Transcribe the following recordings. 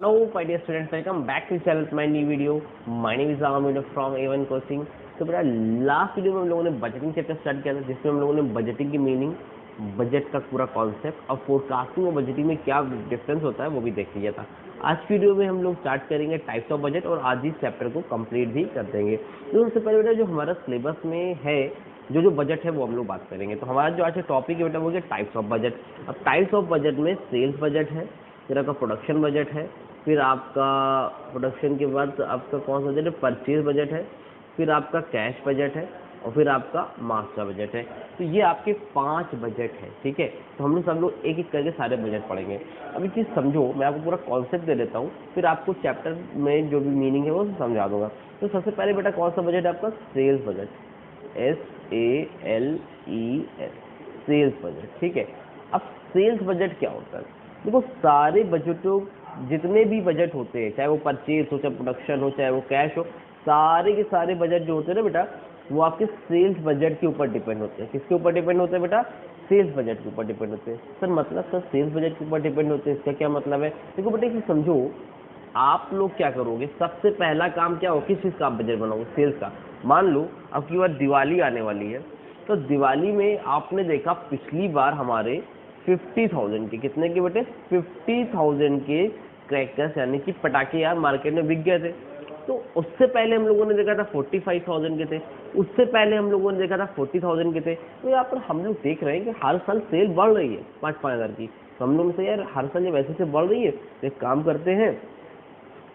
Hello, my dear students. Welcome back to channel my new video. My name is Amir from A1 Coaching. तो बेटा last video में हम लोगों ने budgeting chapter start किया था, जिसमें हम लोगों ने बजटिंग की मीनिंग, बजट का पूरा कॉन्सेप्ट और फोरकास्टिंग और बजटिंग में क्या डिफरेंस होता है वो भी देख लिया था। आज की वीडियो में हम लोग स्टार्ट करेंगे टाइप्स ऑफ बजट और आज इस चैप्टर को कंप्लीट भी कर देंगे। तो सबसे पहले बेटा जो हमारा सिलेबस में है जो बजट है वो हम लोग बात करेंगे। तो हमारा जो आज का टॉपिक है बेटा वो है टाइप्स ऑफ बजट। अब टाइप्स ऑफ बजट में सेल्स बजट है, फिर आपका प्रोडक्शन बजट है, फिर आपका प्रोडक्शन के बाद आपका कौन सा बजट है, परचेज बजट है, फिर आपका कैश बजट है और फिर आपका मास्टर बजट है। तो ये आपके 5 बजट है, ठीक है। तो हम लोग सब लोग एक एक करके सारे बजट पढ़ेंगे। अब एक चीज़ समझो, मैं आपको पूरा कॉन्सेप्ट दे देता हूँ, फिर आपको चैप्टर में जो भी मीनिंग है वो समझा दूंगा। तो सबसे पहले बेटा कौन सा बजट है आपका, sales budget, SALES, sales budget, ठीक है। अब सेल्स बजट क्या होता है, देखो सारे बजटों जितने भी बजट होते हैं, चाहे वो परचेज हो, चाहे प्रोडक्शन हो, चाहे वो कैश हो, सारे के सारे बजट जो होते हैं ना बेटा वो आपके सेल्स बजट के ऊपर डिपेंड होते हैं। किसके ऊपर डिपेंड होते हैं बेटा, सेल्स बजट के ऊपर डिपेंड होते हैं। सर मतलब सर सेल्स बजट के ऊपर डिपेंड होते हैं, इसका क्या मतलब है? देखो बेटा इसे समझो, आप लोग क्या करोगे, सबसे पहला काम क्या हो, किस चीज़ का आप बजट बनाओगे, सेल्स का। मान लो अब की बार दिवाली आने वाली है, तो दिवाली में आपने देखा पिछली बार हमारे 50,000 के, कितने के बेटे, 50,000 के क्रैकर्स यानी कि पटाखे यार मार्केट में बिक गए थे। तो उससे पहले हम लोगों ने देखा था 45,000 के थे, उससे पहले हम लोगों ने देखा था 40,000 के थे। तो यहाँ पर हम लोग देख रहे हैं कि हर साल सेल बढ़ रही है 5-5 हज़ार की। तो हम लोग से यार हर साल जब ऐसे से बढ़ रही है तो एक काम करते हैं,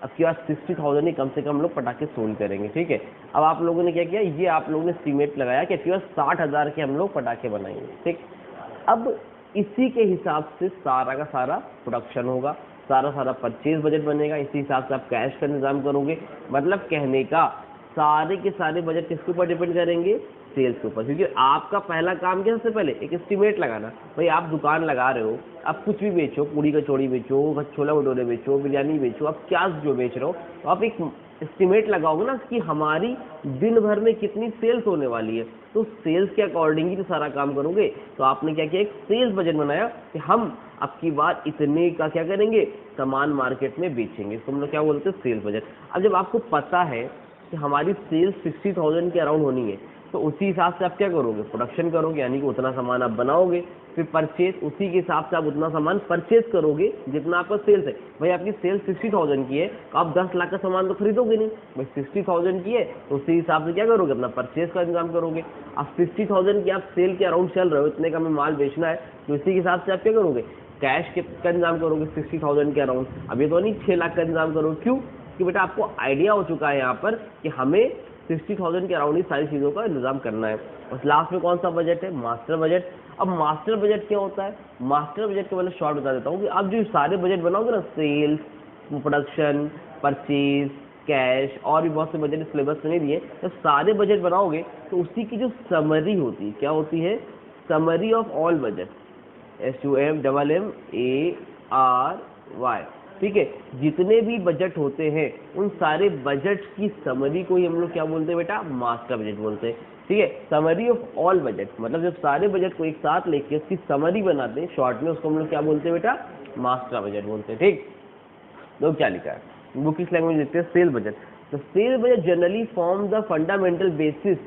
अब की बात 60,000 ही कम से कम हम लोग पटाखे सोल्ड करेंगे, ठीक है। अब आप लोगों ने क्या किया, ये आप लोगों ने एस्टीमेट लगाया कि 60,000 के हम लोग पटाखे बनाएंगे, ठीक। अब इसी के हिसाब से सारा का सारा प्रोडक्शन होगा, सारा परचेज बजट बनेगा, इसी हिसाब से आप कैश का इंतजाम करोगे। मतलब कहने का सारे के सारे बजट किसके ऊपर डिपेंड करेंगे, सेल्स के ऊपर। क्योंकि आपका पहला काम क्या, सबसे पहले एक एस्टीमेट लगाना। भाई आप दुकान लगा रहे हो, आप कुछ भी बेचो, पूड़ी कचौड़ी बेचो, छोला भटूरे बेचो, बिरयानी बेचो, आप क्या जो बेच रहे हो, तो आप एक एस्टीमेट लगाओगे ना कि हमारी दिन भर में कितनी सेल्स होने वाली है। तो सेल्स के अकॉर्डिंग ही तो सारा काम करोगे। तो आपने क्या किया, एक सेल्स बजट बनाया कि हम अब की बार इतने का क्या करेंगे, सामान मार्केट में बेचेंगे। इसको हम लोग क्या बोलते हैं, सेल्स बजट। अब जब आपको पता है कि हमारी सेल्स 60,000 के अराउंड होनी है, तो उसी हिसाब से आप क्या करोगे, प्रोडक्शन करोगे, यानी कि उतना सामान आप बनाओगे। फिर परचेज, उसी के हिसाब से आप उतना सामान परचेज करोगे जितना आपका सेल्स है। भाई आपकी सेल्स 60,000 की है तो आप 10 लाख का सामान तो खरीदोगे नहीं। भाई 60,000 की है तो उसी हिसाब से क्या करोगे, अपना परचेज का इंतजाम करोगे। अब 60,000 की आप सेल के अराउंड चल रहे हो, इतने का हमें माल बेचना है, तो इसी के हिसाब से आप क्या करोगे, कैश का इंतजाम करोगे 60,000 के अराउंड। अब ये तो नहीं 6 लाख का इंतजाम करोगे, क्यों कि बेटा आपको आइडिया हो चुका है यहाँ पर कि हमें 60,000 के अराउंड ही सारी चीज़ों का इंतजाम करना है। और लास्ट में कौन सा बजट है, मास्टर बजट। अब मास्टर बजट क्या होता है, मास्टर बजट के मैंने शॉर्ट बता देता हूँ कि आप जो सारे बजट बनाओगे ना, सेल्स, प्रोडक्शन, परचेज, कैश और भी बहुत से बजट सिलेबस में नहीं दिए, तो सारे बजट बनाओगे तो उसी की जो समरी होती है, क्या होती है, summary of all budget, SUMMARY, ठीक है। जितने भी बजट होते हैं उन सारे बजट की समरी को ही हम लोग क्या बोलते हैं बेटा, मास्टर बजट बोलते हैं, ठीक है। समरी ऑफ ऑल बजट मतलब जब सारे बजट को एक साथ लेके उसकी समरी बनाते हैं शॉर्ट में, उसको हम लोग क्या बोलते हैं बेटा, मास्टर बजट बोलते हैं, ठीक। लोग क्या लिखा है, बुक किस लैंग्वेज लिखते हैं, सेल बजट। तो sale budget generally form the fundamental basis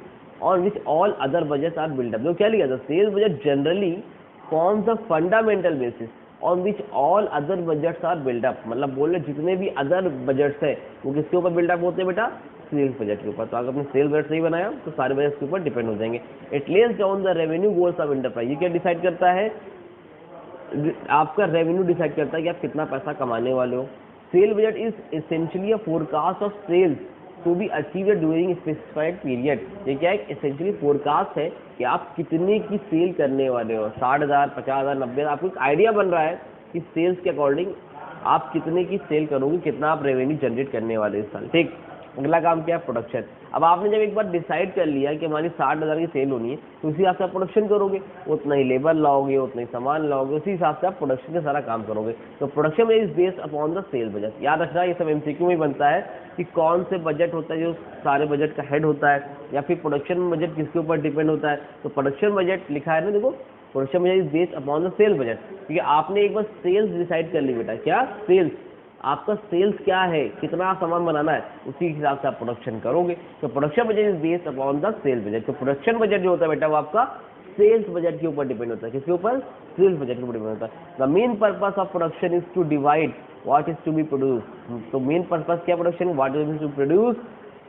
on which all other budget are build up. लोग क्या लिखा था, sale budget generally form the fundamental basis on which all other budgets are build up. मतलब बोले जितने भी अदर बजट्स है वो किसके ऊपर बिल्डअप होते हैं बेटा, सेल्स बजट के ऊपर। तो अगर आपने सेल बजट सही बनाया तो सारे बजट के ऊपर डिपेंड हो जाएंगे। It less down the revenue goals of enterprise. ये क्या डिसाइड करता है, आपका रेवेन्यू डिसाइड करता है कि आप कितना पैसा कमाने वाले हो। Sale budget is essentially a forecast of sales to be achieve during specified period. ये क्या है, एसेंशियली फोरकास्ट है कि आप कितने की सेल करने वाले हो, 60,000, 50,000, 90,000। आपको एक आइडिया बन रहा है कि सेल्स के अकॉर्डिंग आप कितने की सेल करोगे, कितना आप रेवेन्यू जनरेट करने वाले इस साल, ठीक। अगला काम क्या है, प्रोडक्शन। अब आपने जब एक बार डिसाइड कर लिया कि हमारी 60,000 की सेल होनी है, तो उसी हिसाब से आप प्रोडक्शन करोगे, उतना ही लेबर लाओगे, उतना ही सामान लाओगे, उसी हिसाब से आप प्रोडक्शन का सारा काम करोगे। तो production is based upon the cell budget. याद रखना ये सब एमसीक्यू में बनता है कि कौन से बजट होता है जो सारे बजट का हेड होता है, या फिर प्रोडक्शन बजट किसके ऊपर डिपेंड होता है। तो प्रोडक्शन बजट लिखा है ना, देखो production budget is based upon the cell budget, क्योंकि आपने एक बार सेल्स डिसाइड कर ली बेटा, क्या सेल्स, आपका सेल्स क्या है, कितना सामान बनाना है, उसी हिसाब से आप प्रोडक्शन करोगे। तो production budget is based upon the sales budget. तो प्रोडक्शन बजट जो होता है बेटा वो आपका सेल्स बजट के ऊपर डिपेंड होता है। किसके ऊपर? सेल्स बजट के ऊपर डिपेंड होता है। The main purpose of production is to divide what is to be produce. तो मेन पर्पस क्या production, what is to produce,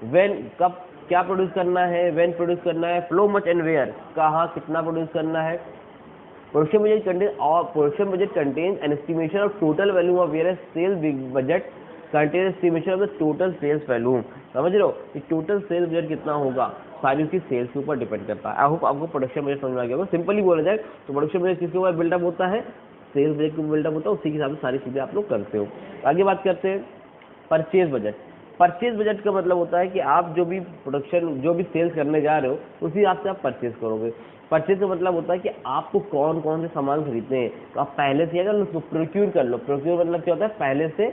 when, कब क्या प्रोड्यूस करना है, व्हेन प्रोड्यूस करना है, फ्लो मच एंड वेयर, कहाँ कितना प्रोड्यूस करना है। Production budget contains an estimation of total value of where sales budget contains estimation of the total sales value. समझ रहे हो कि टोटल सेल्स बजट कितना होगा, सारी उसकी सेल्स के ऊपर डिपेंड करता है। आई होप आपको प्रोडक्शन बजट समझ में आ गया होगा। सिंपली बोला जाए तो प्रोडक्शन बजट किसके ऊपर बिल्डअप होता है, सेल्स बजट के ऊपर बिल्डअप होता है, उसी के हिसाब से सारी चीजें आप लोग करते हो। आगे बात करते हैं परचेज बजट। परचेज बजट का मतलब होता है कि आप जो भी प्रोडक्शन, जो भी सेल्स करने जा रहे हो उसी हिसाब से आप परचेज करोगे। परचेज का मतलब होता है कि आपको कौन कौन से सामान खरीदने हैं, तो आप पहले से अगर उसको प्रोक्यूर कर लो। प्रोक्यूर मतलब क्या होता है, पहले से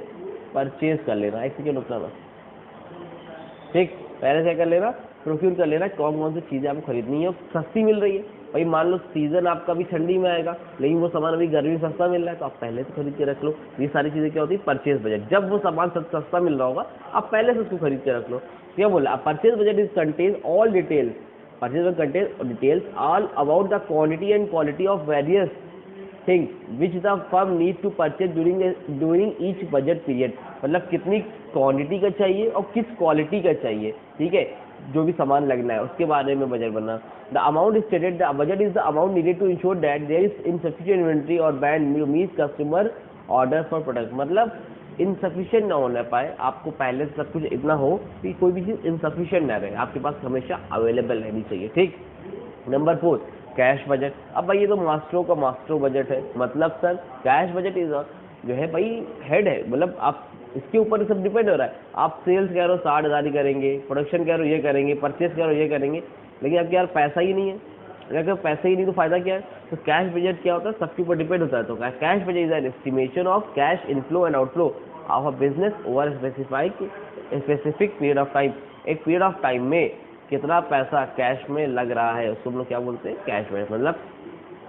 परचेज कर लेना। एक सेकेंड रुकना बस, ठीक, पहले से कर लेना, प्रोक्यूर कर लेना कौन कौन सी चीज़ें आपको खरीदनी है, सस्ती मिल रही है। भाई मान लो सीजन आपका भी ठंडी में आएगा, लेकिन वो सामान अभी गर्मी में सस्ता मिल रहा है, तो आप पहले से खरीद के रख लो। ये सारी चीज़ें क्या होती है, परचेज बजट। जब वो सामान सस्ता मिल रहा होगा आप पहले से उसको खरीद के रख लो। क्या बोला, purchase budget is contain all details, purchase budget contain details all about the quantity and quality of various things which the firm need to purchase during each budget period. मतलब कितनी क्वांटिटी का चाहिए और किस क्वालिटी का चाहिए, ठीक है, जो भी सामान लगना है उसके बारे में बजट बनना। The amount stated, the budget is the amount needed to ensure that there is insufficient inventory और band meet customer order for product. मतलब इनसफिशिएंट ना होना पाए, आपको पहले से सब कुछ इतना हो कि कोई भी चीज़ इनसफिशिएंट ना रहे, आपके पास हमेशा अवेलेबल रहनी चाहिए, ठीक। Number 4 cash budget. अब भाई ये तो मास्टरों का मास्टर बजट है। मतलब सर कैश बजट इज जो है भाई हेड है, मतलब आप इसके ऊपर सब डिपेंड हो रहा है। आप सेल्स कह रहे हो 60,000 ही करेंगे, प्रोडक्शन कह रहे हो ये करेंगे, परचेस कह रहे हो ये करेंगे, लेकिन आपके यार पैसा ही नहीं है। अगर पैसा ही नहीं तो फायदा क्या है। तो कैश बजट क्या होता है, सबके ऊपर डिपेंड होता है। तो cash budget is an estimation of cash inflow and outflow of a business over specific period of time. एक पीरियड ऑफ टाइम में कितना पैसा कैश में लग रहा है उसको हम लोग क्या बोलते हैं, कैश बजट। मतलब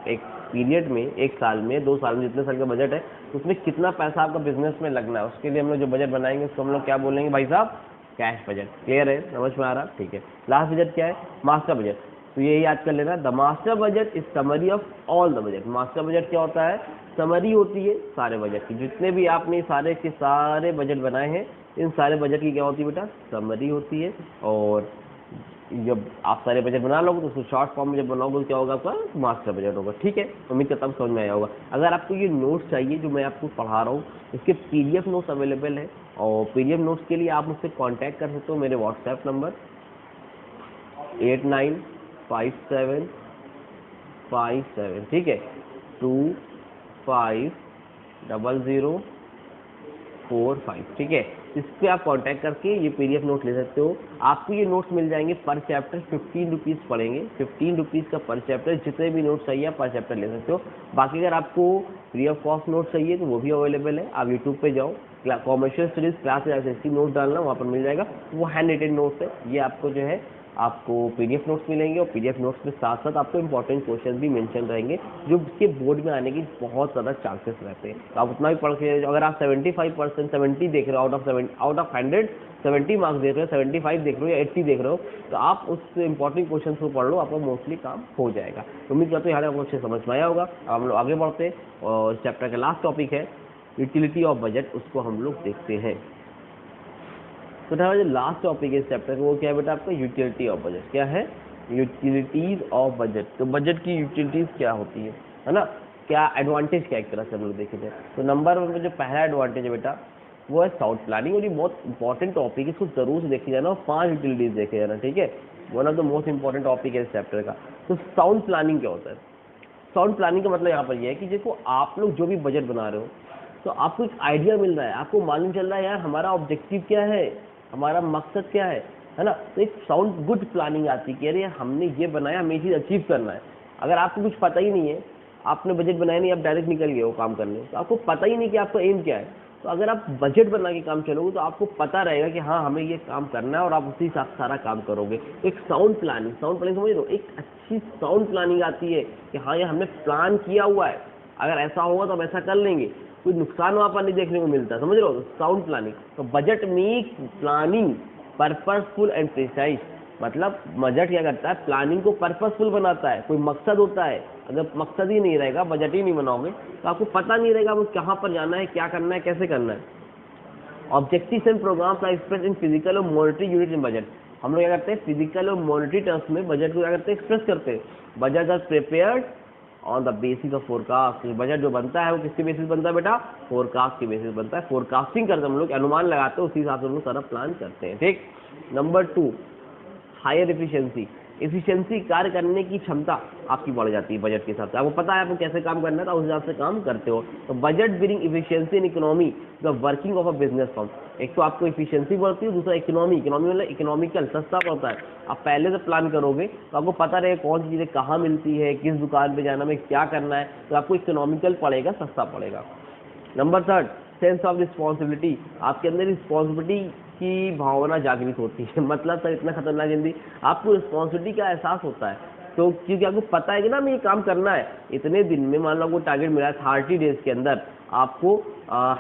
एक पीरियड में, एक साल में, 2 साल में, जितने साल का बजट है उसमें कितना पैसा आपका बिजनेस में लगना है, उसके लिए हम लोग जो बजट बनाएंगे उसको हम लोग क्या बोलेंगे भाई साहब, कैश बजट। क्लियर है, समझ में आ रहा, ठीक है। लास्ट बजट क्या है, मास्टर बजट। तो ये याद कर लेना, the master budget is summary of all the budget. Master budget क्या होता है, समरी होती है सारे बजट की। जितने भी आपने सारे के सारे बजट बनाए हैं, इन सारे बजट की क्या होती है बेटा, समरी होती है। और जब आप सारे बजट बना लोगे तो उसको शॉर्ट फॉर्म में जब बनाओगे तो क्या होगा, आपका मास्टर बजट होगा, ठीक है। उम्मीद करता हूँ समझ में आया होगा। अगर आपको ये नोट्स चाहिए जो मैं आपको पढ़ा रहा हूँ, इसके पीडीएफ नोट्स अवेलेबल है, और पीडीएफ नोट्स के लिए आप मुझसे कांटेक्ट कर सकते हो। मेरे व्हाट्सएप नंबर 895757, ठीक है, 250045, ठीक है। इस पर आप कांटेक्ट करके ये पीडीएफ नोट ले सकते हो। आपको ये नोट्स मिल जाएंगे पर चैप्टर 15 रुपीज़ पड़ेंगे, 15 रुपीज़ का पर चैप्टर। जितने भी नोट्स चाहिए आप पर चैप्टर ले सकते हो। बाकी अगर आपको फ्री ऑफ कॉस्ट नोट चाहिए तो वो भी अवेलेबल है। आप यूट्यूब पे जाओ, कॉमर्शियल स्टडीज क्लास ऐसी नोट डालना, वहाँ पर मिल जाएगा। वो हैंड रिटेन नोट्स है, ये आपको जो है आपको पीडीएफ नोट्स मिलेंगे, और पीडीएफ नोट्स में साथ साथ आपको इंपॉर्टेंट क्वेश्चन भी मेंशन रहेंगे जो उसके बोर्ड में आने की बहुत ज़्यादा चांसेस रहते हैं। तो आप उतना भी पढ़ के, अगर आप 75% 70 देख रहे हो, आउट ऑफ 100 70 मार्क्स देख रहे हो, 75 देख रहे हो या 80 देख रहे हो, तो आप उस इंपॉर्टेंट क्वेश्चन को पढ़ लो, आपका मोस्टली काम हो जाएगा। उम्मीद करते हो यहाँ आपको अच्छे समझ में आया होगा। अब हम लोग आगे बढ़ते हैं, और इस चैप्टर का लास्ट टॉपिक है यूटिलिटी ऑफ बजट, उसको हम लोग देखते हैं। तो जो लास्ट टॉपिक है इस चैप्टर का वो क्या है बेटा, आपका यूटिलिटी ऑफ बजट। क्या है, यूटिलिटीज ऑफ बजट। तो बजट की यूटिलिटीज क्या होती है ना, क्या एडवांटेज क्या एक तरह से हम लोग देखे थे। तो नंबर 1 में जो पहला एडवांटेज है बेटा वो है साउंड प्लानिंग, और ये बहुत इंपॉर्टेंट टॉपिक है, इसको जरूर से देखे जाना, और 5 यूटिलिटीज देखे जाना, ठीक है। One of the most important topic है इस चैप्टर का। तो साउंड प्लानिंग क्या होता है, साउंड प्लानिंग का मतलब यहाँ पर यह है कि देखो आप लोग जो भी बजट बना रहे हो तो आपको एक आइडिया मिल रहा है, आपको मालूम चल रहा है यार हमारा ऑब्जेक्टिव क्या है, हमारा मकसद क्या है ना। तो एक साउंड गुड प्लानिंग आती है कि अरे हमने ये बनाया, हमें ये चीज़ अचीव करना है। अगर आपको कुछ पता ही नहीं है, आपने बजट बनाया नहीं, आप डायरेक्ट निकल गए वो काम करने, तो आपको पता ही नहीं कि आपका एम क्या है। तो अगर आप बजट बना के काम चलोगे तो आपको पता रहेगा कि हाँ हमें ये काम करना है, और आप उसी हिसाब से सारा काम करोगे। तो एक साउंड प्लानिंग समझ रहे हो, एक अच्छी साउंड प्लानिंग आती है कि हाँ ये हमने प्लान किया हुआ है, अगर ऐसा होगा तो हम ऐसा कर लेंगे। कोई नुकसान वहाँ पर नहीं देखने को मिलता, समझ रहे हो, साउंड प्लानिंग। तो budget make planning purposeful and precise, मतलब बजट क्या करता है, प्लानिंग को पर्पसफुल बनाता है, कोई मकसद होता है। अगर मकसद ही नहीं रहेगा, बजट ही नहीं बनाओगे तो आपको पता नहीं रहेगा वो कहाँ पर जाना है, क्या करना है, कैसे करना है। Objectives and programs are express in physical और मॉनेटरी यूनिट इन बजट। हम लोग क्या करते हैं, फिजिकल और मॉनेटरी टर्म्स में बजट को क्या करते हैं, एक्सप्रेस करते हैं। Budget are prepared on the basis of forecast. Budget जो बनता है वो किसके बेसिस बनता है बेटा, फोरकास्ट के बेसिस बनता है। फोरकास्टिंग करते हम लोग, अनुमान लगाते हैं, उसी हिसाब से हम लोग सारा प्लान करते हैं, ठीक। Number 2, higher efficiency. एफिशिएंसी, कार्य करने की क्षमता आपकी बढ़ जाती है बजट के हिसाब से। आपको पता है आपको कैसे काम करना है, तो उस हिसाब से काम करते हो। तो budget bring efficiency in economy the working of a business firm. एक तो आपको एफिशिएंसी बढ़ती है, दूसरा इकोनॉमी मतलब इकोनॉमिकल, सस्ता पड़ता है। आप पहले से प्लान करोगे तो आपको पता रहेगा कौन सी चीज़ें कहाँ मिलती है, किस दुकान पर जाना में क्या करना है, तो आपको इकोनॉमिकल पड़ेगा, सस्ता पड़ेगा। Number 3, sense of responsibility. आपके अंदर रिस्पॉन्सिबिलिटी की भावना जागृत होती है। मतलब सर इतना खतरनाक हिंदी, आपको रिस्पॉन्सिबिलिटी का एहसास होता है। तो क्योंकि आपको पता है कि ना हमें ये काम करना है, इतने दिन में मान लो आपको टारगेट मिला है 30 डेज के अंदर आपको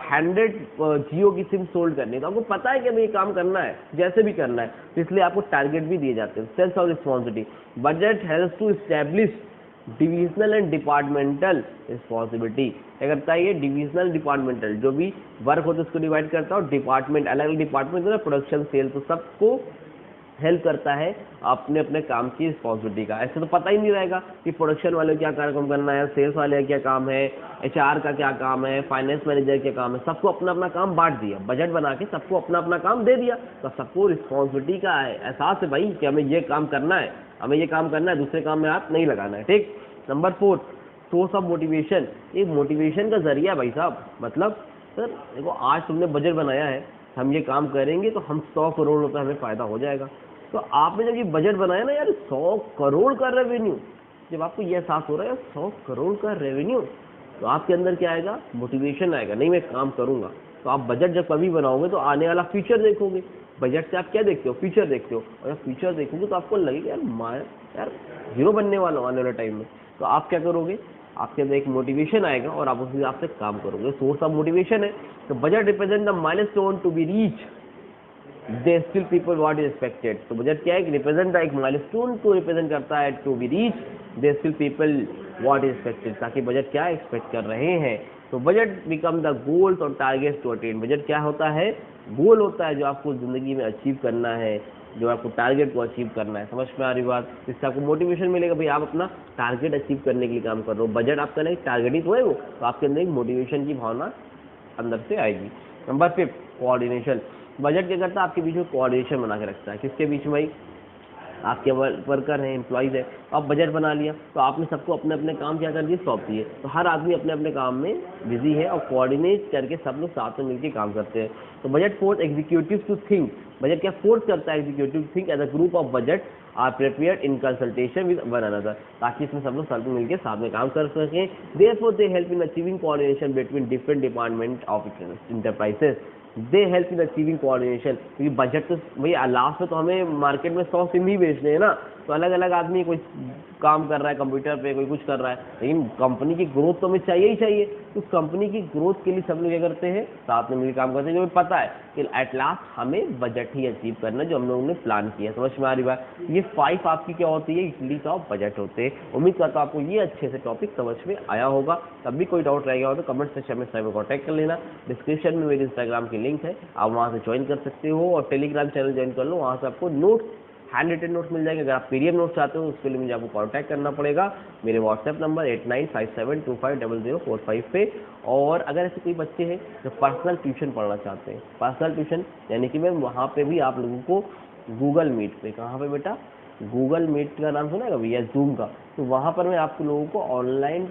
100 जियो की सिम सोल्ड करनी है, तो आपको पता है कि हमें ये काम करना है, जैसे भी करना है, तो इसलिए आपको टारगेट भी दिए जाते हैं। Sense of responsibility. Budget helps to establish divisional and departmental responsibility. क्या करता है ये, डिविजनल डिपार्टमेंटल, जो भी वर्क होता है उसको डिवाइड करता है, और डिपार्टमेंट, अलग अलग डिपार्टमेंट है, प्रोडक्शन, सेल, तो सबको हेल्प करता है अपने अपने काम की रिस्पॉन्सिबिलिटी का। ऐसे तो पता ही नहीं रहेगा कि प्रोडक्शन वाले को क्या कार्यक्रम करना है, सेल्स वाले का क्या काम है, एचआर का क्या काम है, फाइनेंस मैनेजर क्या काम है, सबको अपना अपना काम बांट दिया, बजट बना के सबको अपना अपना काम दे दिया। तो सबको रिस्पॉन्सिबिलिटी का एहसास है भाई कि हमें ये काम करना है, हमें ये काम करना है, दूसरे काम में हाथ नहीं लगाना है, ठीक। Number 4, source of motivation. एक मोटिवेशन का जरिया भाई साहब, मतलब सर देखो आज तुमने बजट बनाया है, हम ये काम करेंगे तो हम 100 करोड़ रुपए हमें फायदा हो जाएगा। तो आपने जब ये बजट बनाया ना यार, 100 करोड़ का रेवेन्यू, जब आपको ये एहसास हो रहा है 100 करोड़ का रेवेन्यू, तो आपके अंदर क्या आएगा, मोटिवेशन आएगा, नहीं मैं काम करूंगा। तो आप बजट जब कभी बनाओगे तो आने वाला फ्यूचर देखोगे। बजट से आप क्या देखते हो, फ्यूचर देखते हो, और जब फ्यूचर देखोगे तो आपको लगेगा यार हीरो बनने वाला हूं आने वाले टाइम में। तो आप क्या करोगे, आपके अंदर एक मोटिवेशन आएगा और आप उस हिसाब से काम करोगे। सोर्स ऑफ मोटिवेशन है। तो budget represent the milestone to be reach, they still people what is expected. तो बजट क्या है, रिप्रेजेंट द एक माइलस्टोन को रिप्रेजेंट करता है, to be reach they still people what is expected, ताकि बजट क्या एक्सपेक्ट कर रहे हैं। तो बजट बिकम द गोल्स और टारगेट्स टू अटेन। बजट क्या होता है, गोल होता है जो आपको जिंदगी में अचीव करना है, जो आपको टारगेट को अचीव करना है। समझ में आ रही बात, इससे आपको मोटिवेशन मिलेगा, भाई आप अपना टारगेट अचीव करने के लिए काम कर रहे हो। बजट आपका नहीं, टारगेट ही तो है वो, तो आपके अंदर एक मोटिवेशन की भावना अंदर से आएगी। Number 5, coordination. बजट क्या करता है, आपके बीच में कोऑर्डिनेशन बना के रखता है। किसके बीच में भाई, आपके वर्कर हैं, एम्प्लॉइज है, आप बजट बना लिया तो आपने सबको अपने अपने काम क्या कर दिए, सौंप दिए। तो हर आदमी अपने अपने काम में बिजी है और कोऑर्डिनेट करके सब लोग साथ में मिलकर काम करते हैं। तो budget force executive to think. Budget क्या फोर्स करता है executive think as a group of budget are prepared in consultation with one another, ताकि इसमें सब लोग साथ में मिलकर साथ में काम कर सकें। Therefore they help in achieving coordination between different department of enterprises. They help in achieving coordination, क्योंकि बजट तो भैया लास्ट में तो हमें मार्केट में 100 सिम ही बेचने हैं ना, तो अलग अलग आदमी कोई काम कर रहा है कंप्यूटर पे, कोई कुछ कर रहा है, लेकिन कंपनी की ग्रोथ तो हमें चाहिए ही चाहिए। तो कंपनी की ग्रोथ के लिए सब लोग क्या करते हैं, साथ में मिलकर काम करते हैं, जो पता है कि एट लास्ट हमें बजट ही अचीव करना है जो हम लोगों ने प्लान किया। समझ में आ रही बात। ये 5 आपकी क्या होती है, यूटिलिटीज ऑफ बजट होते हैं। उम्मीद करता हूं आपको ये अच्छे से टॉपिक समझ में आया होगा। तब भी कोई डाउट रह गया हो तो कमेंट सेक्शन में साइबर कॉन्टैक्ट कर लेना। डिस्क्रिप्शन में मेरे इंस्टाग्राम की लिंक है, आप वहाँ से ज्वाइन कर सकते हो, और टेलीग्राम चैनल ज्वाइन कर लो, वहाँ से आपको नोट्स, हैंड रिटन नोट्स मिल जाएंगे। अगर आप पीडीएफ नोट्स चाहते हो उसके लिए मुझे आपको कांटेक्ट करना पड़ेगा मेरे व्हाट्सएप नंबर 8957250045 पे। और अगर ऐसे कोई बच्चे हैं जो पर्सनल ट्यूशन पढ़ना चाहते हैं, पर्सनल ट्यूशन यानी कि मैं वहाँ पे भी आप लोगों को गूगल मीट पे, कहाँ पे बेटा, गूगल मीट का नाम सुना है कभी, या जूम का, तो वहाँ पर मैं आप लोगों को ऑनलाइन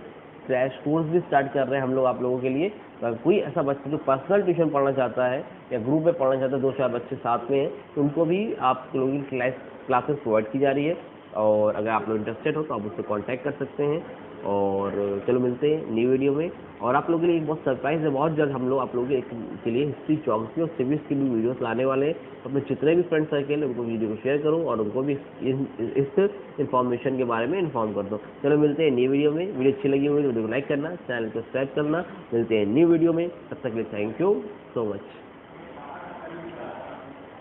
क्रैश कोर्स भी स्टार्ट कर रहे हैं हम लोग आप लोगों के लिए। तो कोई ऐसा बच्चा जो पर्सनल ट्यूशन पढ़ना चाहता है या ग्रुप में पढ़ना चाहता है, 2-4 बच्चे साथ में हैं, तो उनको भी आप लोगों की क्लासेस प्रोवाइड की जा रही है। और अगर आप लोग इंटरेस्टेड हो तो आप उससे कांटेक्ट कर सकते हैं। और चलो मिलते हैं न्यू वीडियो में। और आप लोगों के लिए एक बहुत सरप्राइज है, बहुत जल्द हम लोग आप लोगों के लिए हिस्ट्री, ज्योग्राफी और सिविक्स की भी वीडियोस लाने वाले हैं। अपने जितने भी फ्रेंड सर्कल है उनको वीडियो को शेयर करो और उनको भी इस इन्फॉर्मेशन के बारे में इन्फॉर्म कर दो। चलो मिलते हैं न्यू वीडियो में। वीडियो अच्छी लगी हुई तो वीडियो को लाइक करना, चैनल को सब्सक्राइब करना। मिलते हैं न्यू वीडियो में, तब तक के लिए थैंक यू सो मच।